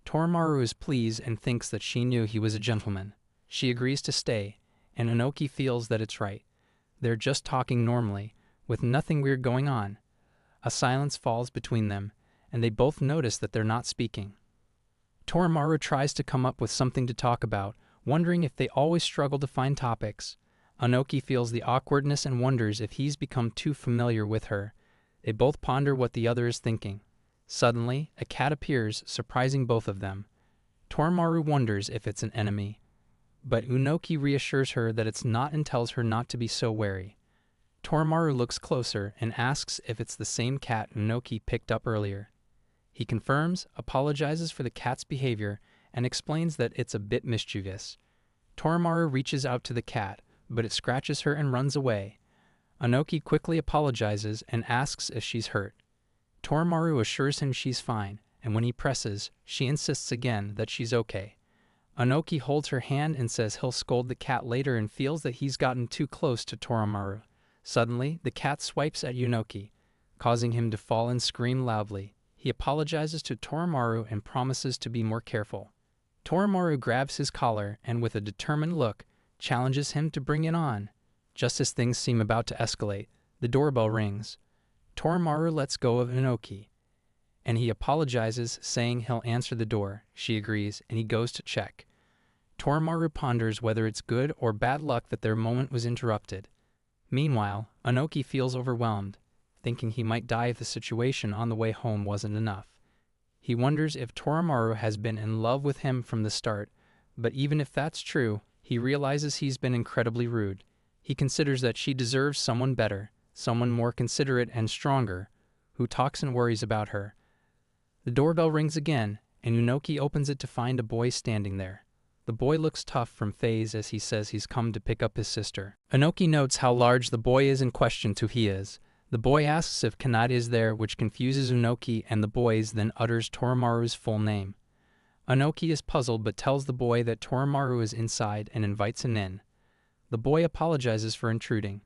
Toromaru is pleased and thinks that she knew he was a gentleman. She agrees to stay, and Unoki feels that it's right. They're just talking normally, with nothing weird going on. A silence falls between them, and they both notice that they're not speaking. Toromaru tries to come up with something to talk about, wondering if they always struggle to find topics. Unoki feels the awkwardness and wonders if he's become too familiar with her. They both ponder what the other is thinking. Suddenly, a cat appears, surprising both of them. Toromaru wonders if it's an enemy, but Unoki reassures her that it's not and tells her not to be so wary. Toromaru looks closer and asks if it's the same cat Unoki picked up earlier. He confirms, apologizes for the cat's behavior, and explains that it's a bit mischievous. Toromaru reaches out to the cat, but it scratches her and runs away. Unoki quickly apologizes and asks if she's hurt. Toromaru assures him she's fine, and when he presses, she insists again that she's okay. Unoki holds her hand and says he'll scold the cat later and feels that he's gotten too close to Toromaru. Suddenly, the cat swipes at Unoki, causing him to fall and scream loudly. He apologizes to Toromaru and promises to be more careful. Toromaru grabs his collar and, with a determined look, challenges him to bring it on. Just as things seem about to escalate, the doorbell rings. Toromaru lets go of Unoki, and he apologizes, saying he'll answer the door. She agrees, and he goes to check. Toromaru ponders whether it's good or bad luck that their moment was interrupted. Meanwhile, Unoki feels overwhelmed, thinking he might die if the situation on the way home wasn't enough. He wonders if Toromaru has been in love with him from the start, but even if that's true, he realizes he's been incredibly rude. He considers that she deserves someone better, someone more considerate and stronger, who talks and worries about her. The doorbell rings again, and Unoki opens it to find a boy standing there. The boy looks tough from phase as he says he's come to pick up his sister. Unoki notes how large the boy is in question to he is. The boy asks if Kanade is there, which confuses Unoki and the boys, then utters Toromaru's full name. Unoki is puzzled but tells the boy that Toromaru is inside and invites him in. The boy apologizes for intruding.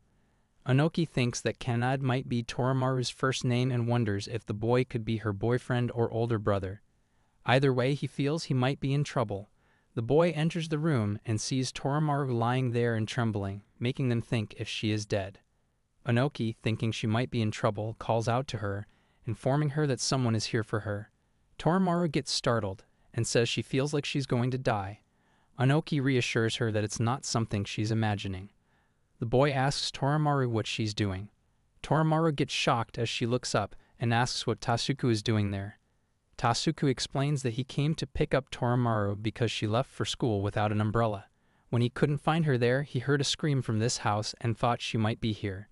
Onoki thinks that Kanad might be Torimaru's first name and wonders if the boy could be her boyfriend or older brother. Either way, he feels he might be in trouble. The boy enters the room and sees Torimaru lying there and trembling, making them think if she is dead. Onoki, thinking she might be in trouble, calls out to her, informing her that someone is here for her. Torimaru gets startled and says she feels like she's going to die. Onoki reassures her that it's not something she's imagining. The boy asks Torimaru what she's doing. Torimaru gets shocked as she looks up and asks what Tasuku is doing there. Tasuku explains that he came to pick up Torimaru because she left for school without an umbrella. When he couldn't find her there, he heard a scream from this house and thought she might be here.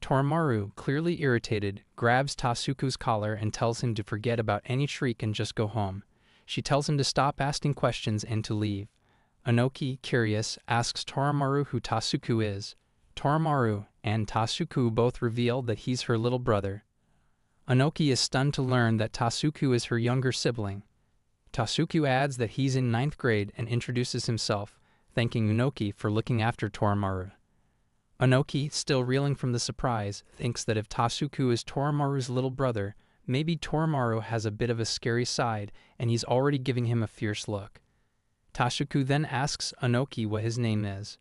Torimaru, clearly irritated, grabs Tasuku's collar and tells him to forget about any shriek and just go home. She tells him to stop asking questions and to leave. Onoki, curious, asks Torimaru who Tasuku is. Torimaru and Tasuku both reveal that he's her little brother. Onoki is stunned to learn that Tasuku is her younger sibling. Tasuku adds that he's in 9th grade and introduces himself, thanking Onoki for looking after Torimaru. Onoki, still reeling from the surprise, thinks that if Tasuku is Torimaru's little brother, maybe Torimaru has a bit of a scary side and he's already giving him a fierce look. Tasuku then asks Onoki what his name is.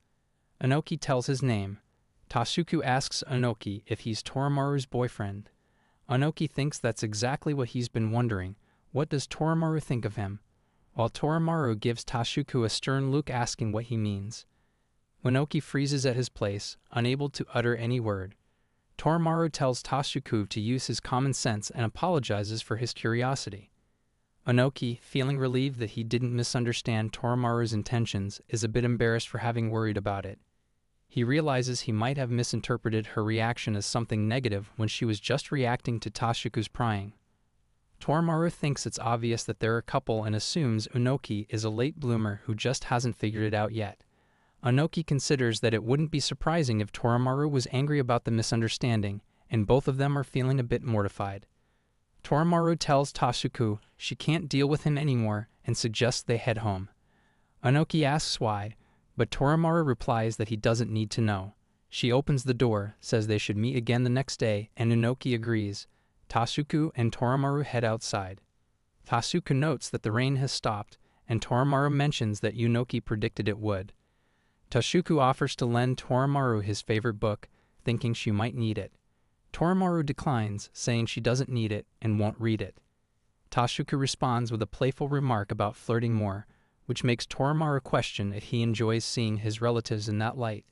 Onoki tells his name. Tasuku asks Onoki if he's Torimaru's boyfriend. Onoki thinks that's exactly what he's been wondering. What does Torimaru think of him? While Torimaru gives Tasuku a stern look asking what he means. Onoki freezes at his place, unable to utter any word. Torimaru tells Tasuku to use his common sense and apologizes for his curiosity. Onoki, feeling relieved that he didn't misunderstand Torimaru's intentions, is a bit embarrassed for having worried about it. He realizes he might have misinterpreted her reaction as something negative when she was just reacting to Tasuku's prying. Torimaru thinks it's obvious that they're a couple and assumes Onoki is a late bloomer who just hasn't figured it out yet. Onoki considers that it wouldn't be surprising if Torimaru was angry about the misunderstanding, and both of them are feeling a bit mortified. Torimaru tells Tasuku she can't deal with him anymore and suggests they head home. Onoki asks why, but Torimaru replies that he doesn't need to know. She opens the door, says they should meet again the next day, and Onoki agrees. Tasuku and Torimaru head outside. Tasuku notes that the rain has stopped, and Torimaru mentions that Onoki predicted it would. Tasuku offers to lend Torimaru his favorite book, thinking she might need it. Torimaru declines, saying she doesn't need it and won't read it. Tasuku responds with a playful remark about flirting more, which makes Torimaru question if he enjoys seeing his relatives in that light.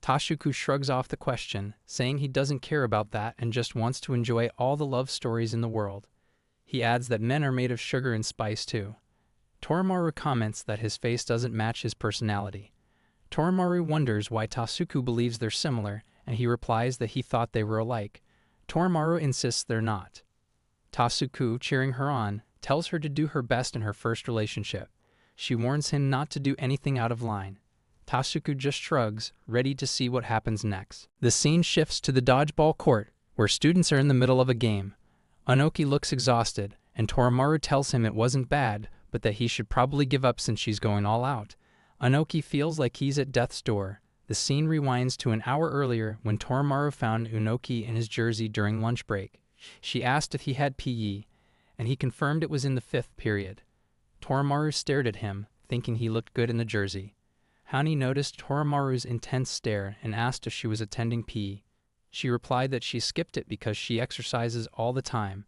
Tasuku shrugs off the question, saying he doesn't care about that and just wants to enjoy all the love stories in the world. He adds that men are made of sugar and spice too. Torimaru comments that his face doesn't match his personality. Torimaru wonders why Tasuku believes they're similar, and he replies that he thought they were alike. Torimaru insists they're not. Tasuku, cheering her on, tells her to do her best in her first relationship. She warns him not to do anything out of line. Tasuku just shrugs, ready to see what happens next. The scene shifts to the dodgeball court, where students are in the middle of a game. Onoki looks exhausted, and Torimaru tells him it wasn't bad, but that he should probably give up since she's going all out. Onoki feels like he's at death's door. The scene rewinds to an hour earlier when Torimaru found Onoki in his jersey during lunch break. She asked if he had PE, and he confirmed it was in the 5th period. Torimaru stared at him, thinking he looked good in the jersey. Hani noticed Torimaru's intense stare and asked if she was attending PE. She replied that she skipped it because she exercises all the time,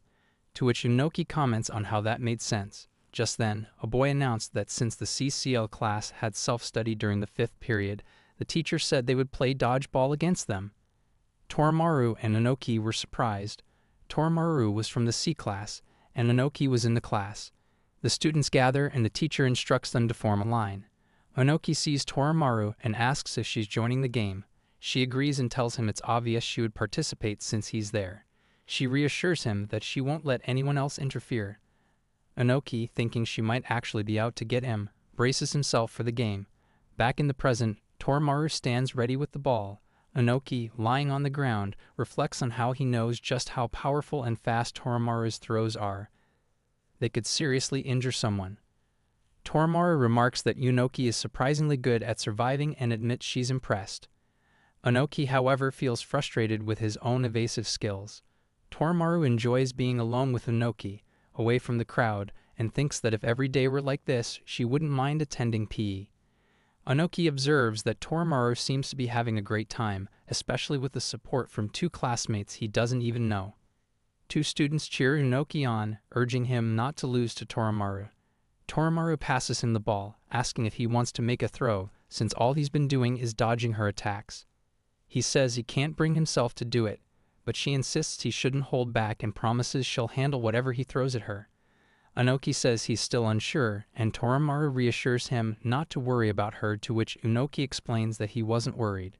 to which Onoki comments on how that made sense. Just then, a boy announced that since the CCL class had self-study during the 5th period, the teacher said they would play dodgeball against them. Torimaru and Onoki were surprised. Torimaru was from the C class, and Onoki was in the class. The students gather and the teacher instructs them to form a line. Onoki sees Torimaru and asks if she's joining the game. She agrees and tells him it's obvious she would participate since he's there. She reassures him that she won't let anyone else interfere. Onoki, thinking she might actually be out to get him, braces himself for the game. Back in the present, Torimaru stands ready with the ball. Onoki, lying on the ground, reflects on how he knows just how powerful and fast Torimaru's throws are. They could seriously injure someone. Torimaru remarks that Unoki is surprisingly good at surviving and admits she's impressed. Unoki, however, feels frustrated with his own evasive skills. Torimaru enjoys being alone with Unoki, away from the crowd, and thinks that if every day were like this, she wouldn't mind attending PE. Unoki observes that Torimaru seems to be having a great time, especially with the support from two classmates he doesn't even know. Two students cheer Unoki on, urging him not to lose to Torimaru. Torimaru passes him the ball, asking if he wants to make a throw, since all he's been doing is dodging her attacks. He says he can't bring himself to do it, but she insists he shouldn't hold back and promises she'll handle whatever he throws at her. Unoki says he's still unsure, and Torimaru reassures him not to worry about her, to which Unoki explains that he wasn't worried.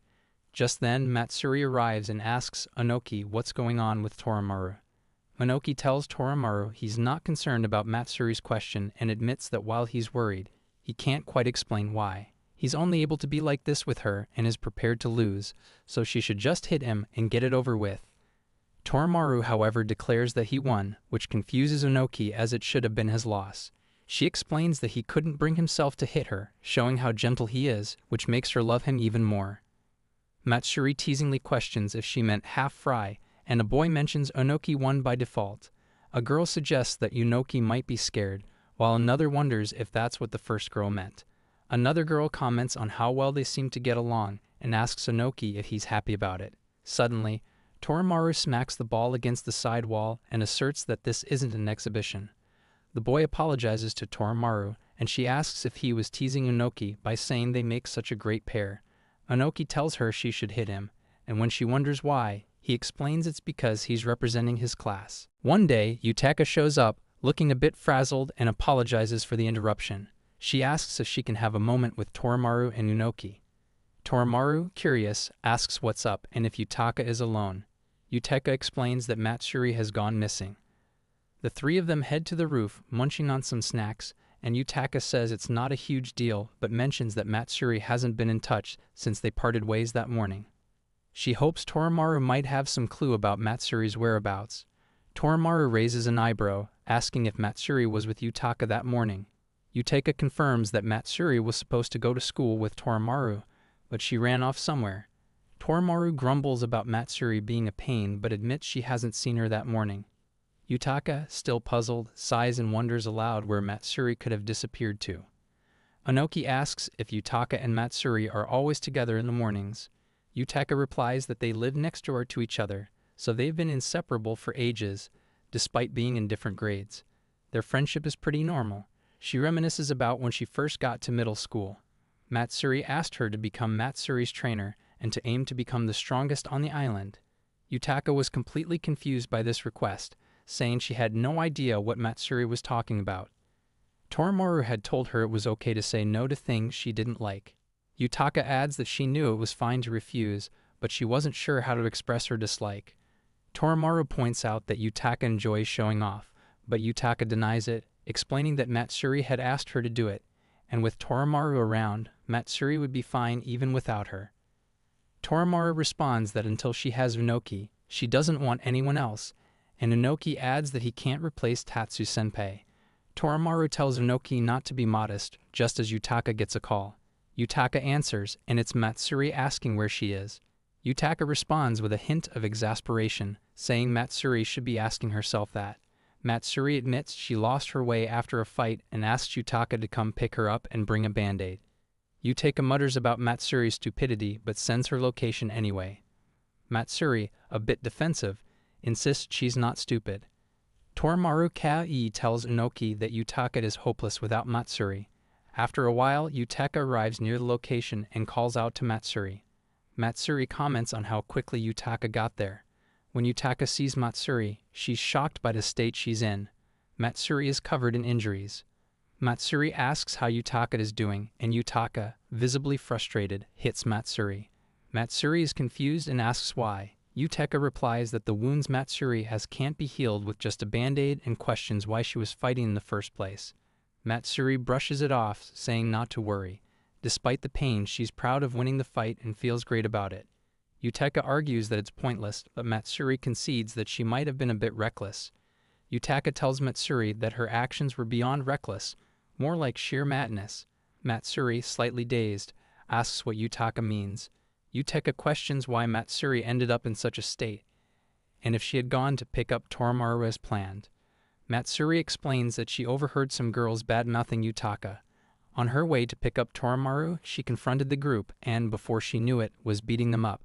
Just then, Matsuri arrives and asks Unoki what's going on with Torimaru. Unoki tells Torimaru he's not concerned about Matsuri's question and admits that while he's worried, he can't quite explain why. He's only able to be like this with her and is prepared to lose, so she should just hit him and get it over with. Torimaru, however, declares that he won, which confuses Unoki as it should have been his loss. She explains that he couldn't bring himself to hit her, showing how gentle he is, which makes her love him even more. Matsuri teasingly questions if she meant half fry, and a boy mentions Unoki won by default. A girl suggests that Unoki might be scared, while another wonders if that's what the first girl meant. Another girl comments on how well they seem to get along and asks Unoki if he's happy about it. Suddenly, Torimaru smacks the ball against the side wall and asserts that this isn't an exhibition. The boy apologizes to Torimaru, and she asks if he was teasing Unoki by saying they make such a great pair. Unoki tells her she should hit him, and when she wonders why, he explains it's because he's representing his class. One day, Yutaka shows up, looking a bit frazzled, and apologizes for the interruption. She asks if she can have a moment with Torimaru and Unoki. Torimaru, curious, asks what's up and if Yutaka is alone. Yutaka explains that Matsuri has gone missing. The three of them head to the roof, munching on some snacks, and Yutaka says it's not a huge deal, but mentions that Matsuri hasn't been in touch since they parted ways that morning. She hopes Torimaru might have some clue about Matsuri's whereabouts. Torimaru raises an eyebrow, asking if Matsuri was with Yutaka that morning. Yutaka confirms that Matsuri was supposed to go to school with Torimaru, but she ran off somewhere. Torimaru grumbles about Matsuri being a pain, but admits she hasn't seen her that morning. Yutaka, still puzzled, sighs and wonders aloud where Matsuri could have disappeared to. Unoki asks if Yutaka and Matsuri are always together in the mornings. Yutaka replies that they live next door to each other, so they've been inseparable for ages, despite being in different grades. Their friendship is pretty normal. She reminisces about when she first got to middle school. Matsuri asked her to become Matsuri's trainer and to aim to become the strongest on the island. Yutaka was completely confused by this request, saying she had no idea what Matsuri was talking about. Torimaru had told her it was okay to say no to things she didn't like. Yutaka adds that she knew it was fine to refuse, but she wasn't sure how to express her dislike. Torimaru points out that Yutaka enjoys showing off, but Yutaka denies it, explaining that Matsuri had asked her to do it, and with Torimaru around, Matsuri would be fine even without her. Torimaru responds that until she has Unoki, she doesn't want anyone else, and Unoki adds that he can't replace Tatsu-senpai. Torimaru tells Unoki not to be modest, just as Yutaka gets a call. Yutaka answers, and it's Matsuri asking where she is. Yutaka responds with a hint of exasperation, saying Matsuri should be asking herself that. Matsuri admits she lost her way after a fight and asks Yutaka to come pick her up and bring a band-aid. Yutaka mutters about Matsuri's stupidity but sends her location anyway. Matsuri, a bit defensive, insists she's not stupid. Torimaru Kai tells Unoki that Yutaka is hopeless without Matsuri. After a while, Yutaka arrives near the location and calls out to Matsuri. Matsuri comments on how quickly Yutaka got there. When Yutaka sees Matsuri, she's shocked by the state she's in. Matsuri is covered in injuries. Matsuri asks how Yutaka is doing, and Yutaka, visibly frustrated, hits Matsuri. Matsuri is confused and asks why. Yutaka replies that the wounds Matsuri has can't be healed with just a band-aid and questions why she was fighting in the first place. Matsuri brushes it off, saying not to worry. Despite the pain, she's proud of winning the fight and feels great about it. Yutaka argues that it's pointless, but Matsuri concedes that she might have been a bit reckless. Yutaka tells Matsuri that her actions were beyond reckless, More like sheer madness. Matsuri, slightly dazed, asks what Yutaka means. Yutaka questions why Matsuri ended up in such a state, and if she had gone to pick up Torimaru as planned. Matsuri explains that she overheard some girls bad-mouthing Yutaka. On her way to pick up Torimaru, she confronted the group and, before she knew it, was beating them up.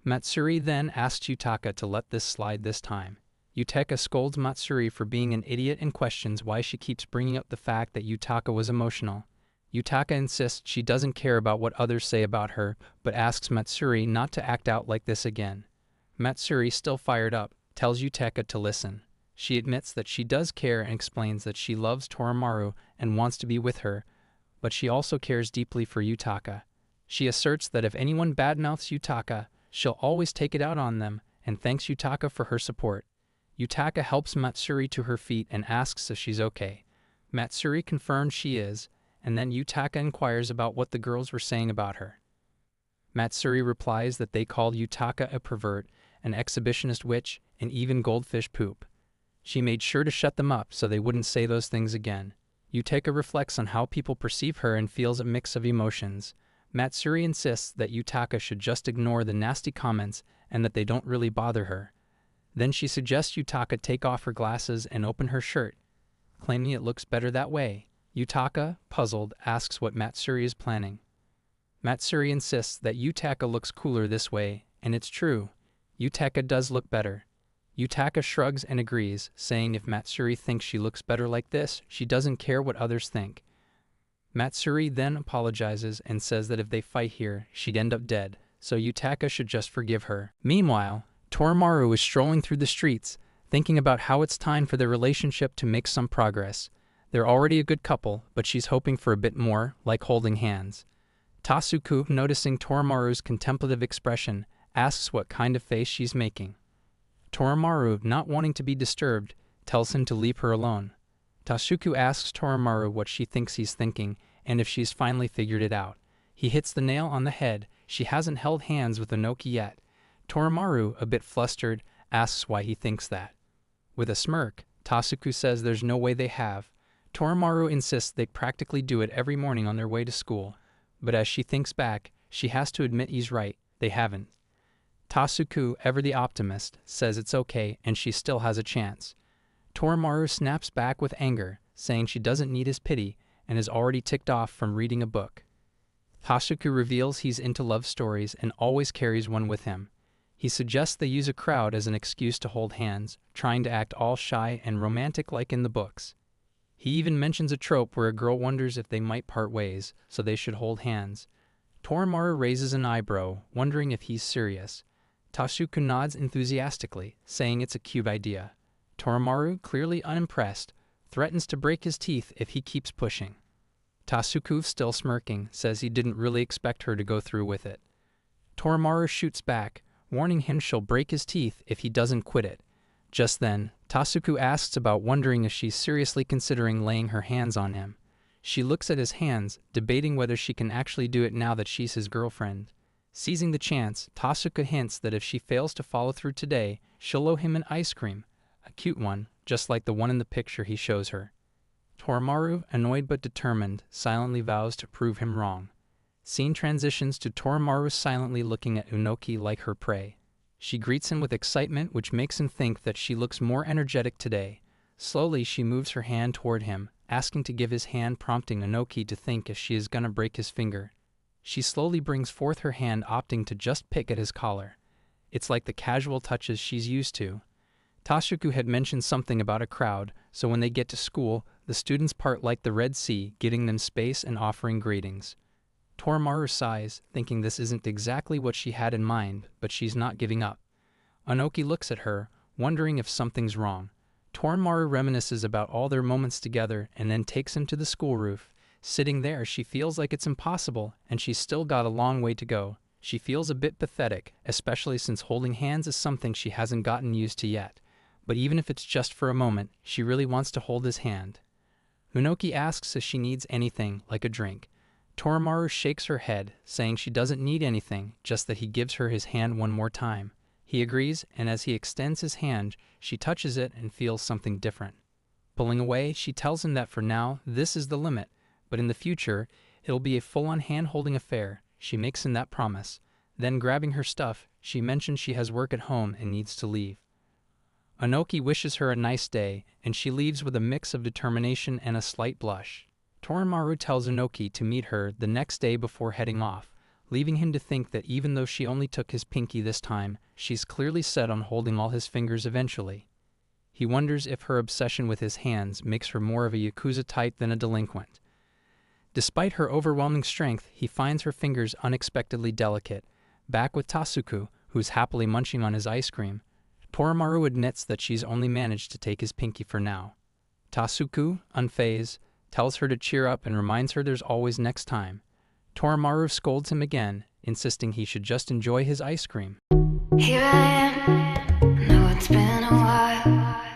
Matsuri then asks Yutaka to let this slide this time. Yutaka scolds Matsuri for being an idiot and questions why she keeps bringing up the fact that Yutaka was emotional. Yutaka insists she doesn't care about what others say about her, but asks Matsuri not to act out like this again. Matsuri, still fired up, tells Yutaka to listen. She admits that she does care and explains that she loves Torimaru and wants to be with her, but she also cares deeply for Yutaka. She asserts that if anyone badmouths Yutaka, she'll always take it out on them, and thanks Yutaka for her support. Yutaka helps Matsuri to her feet and asks if she's okay. Matsuri confirms she is, and then Yutaka inquires about what the girls were saying about her. Matsuri replies that they called Yutaka a pervert, an exhibitionist witch, and even goldfish poop. She made sure to shut them up so they wouldn't say those things again. Yutaka reflects on how people perceive her and feels a mix of emotions. Matsuri insists that Yutaka should just ignore the nasty comments and that they don't really bother her. Then she suggests Yutaka take off her glasses and open her shirt, claiming it looks better that way. Yutaka, puzzled, asks what Matsuri is planning. Matsuri insists that Yutaka looks cooler this way, and it's true. Yutaka does look better. Yutaka shrugs and agrees, saying if Matsuri thinks she looks better like this, she doesn't care what others think. Matsuri then apologizes and says that if they fight here, she'd end up dead, so Yutaka should just forgive her. Meanwhile, Torimaru is strolling through the streets, thinking about how it's time for their relationship to make some progress. They're already a good couple, but she's hoping for a bit more, like holding hands. Tasuku, noticing Torimaru's contemplative expression, asks what kind of face she's making. Torimaru, not wanting to be disturbed, tells him to leave her alone. Tasuku asks Torimaru what she thinks he's thinking, and if she's finally figured it out. He hits the nail on the head. She hasn't held hands with Inoki yet. Torimaru, a bit flustered, asks why he thinks that. With a smirk, Tasuku says there's no way they have. Torimaru insists they practically do it every morning on their way to school, but as she thinks back, she has to admit he's right, they haven't. Tasuku, ever the optimist, says it's okay and she still has a chance. Torimaru snaps back with anger, saying she doesn't need his pity and is already ticked off from reading a book. Tasuku reveals he's into love stories and always carries one with him. He suggests they use a crowd as an excuse to hold hands, trying to act all shy and romantic like in the books. He even mentions a trope where a girl wonders if they might part ways, so they should hold hands. Torimaru raises an eyebrow, wondering if he's serious. Tasuku nods enthusiastically, saying it's a cute idea. Torimaru, clearly unimpressed, threatens to break his teeth if he keeps pushing. Tasuku, still smirking, says he didn't really expect her to go through with it. Torimaru shoots back, warning him she'll break his teeth if he doesn't quit it. Just then, Tasuku asks about wondering if she's seriously considering laying her hands on him. She looks at his hands, debating whether she can actually do it now that she's his girlfriend. Seizing the chance, Tasuku hints that if she fails to follow through today, she'll owe him an ice cream, a cute one, just like the one in the picture he shows her. Torimaru, annoyed but determined, silently vows to prove him wrong. Scene transitions to Torimaru silently looking at Unoki like her prey. She greets him with excitement, which makes him think that she looks more energetic today. Slowly, she moves her hand toward him, asking to give his hand, prompting Unoki to think if she is gonna break his finger. She slowly brings forth her hand, opting to just pick at his collar. It's like the casual touches she's used to. Tasuku had mentioned something about a crowd, so when they get to school, the students part like the Red Sea, giving them space and offering greetings. Torimaru sighs, thinking this isn't exactly what she had in mind, but she's not giving up. Unoki looks at her, wondering if something's wrong. Torimaru reminisces about all their moments together and then takes him to the school roof. Sitting there, she feels like it's impossible, and she's still got a long way to go. She feels a bit pathetic, especially since holding hands is something she hasn't gotten used to yet. But even if it's just for a moment, she really wants to hold his hand. Unoki asks if she needs anything, like a drink. Torimaru shakes her head, saying she doesn't need anything, just that he gives her his hand one more time. He agrees, and as he extends his hand, she touches it and feels something different. Pulling away, she tells him that for now, this is the limit, but in the future, it'll be a full-on hand-holding affair. She makes him that promise. Then, grabbing her stuff, she mentions she has work at home and needs to leave. Onoki wishes her a nice day, and she leaves with a mix of determination and a slight blush. Torimaru tells Onoki to meet her the next day before heading off, leaving him to think that even though she only took his pinky this time, she's clearly set on holding all his fingers eventually. He wonders if her obsession with his hands makes her more of a Yakuza type than a delinquent. Despite her overwhelming strength, he finds her fingers unexpectedly delicate. Back with Tasuku, who's happily munching on his ice cream, Torimaru admits that she's only managed to take his pinky for now. Tasuku, unfazed, tells her to cheer up and reminds her there's always next time. Torimaru scolds him again, insisting he should just enjoy his ice cream. Here I am, know it's been a while.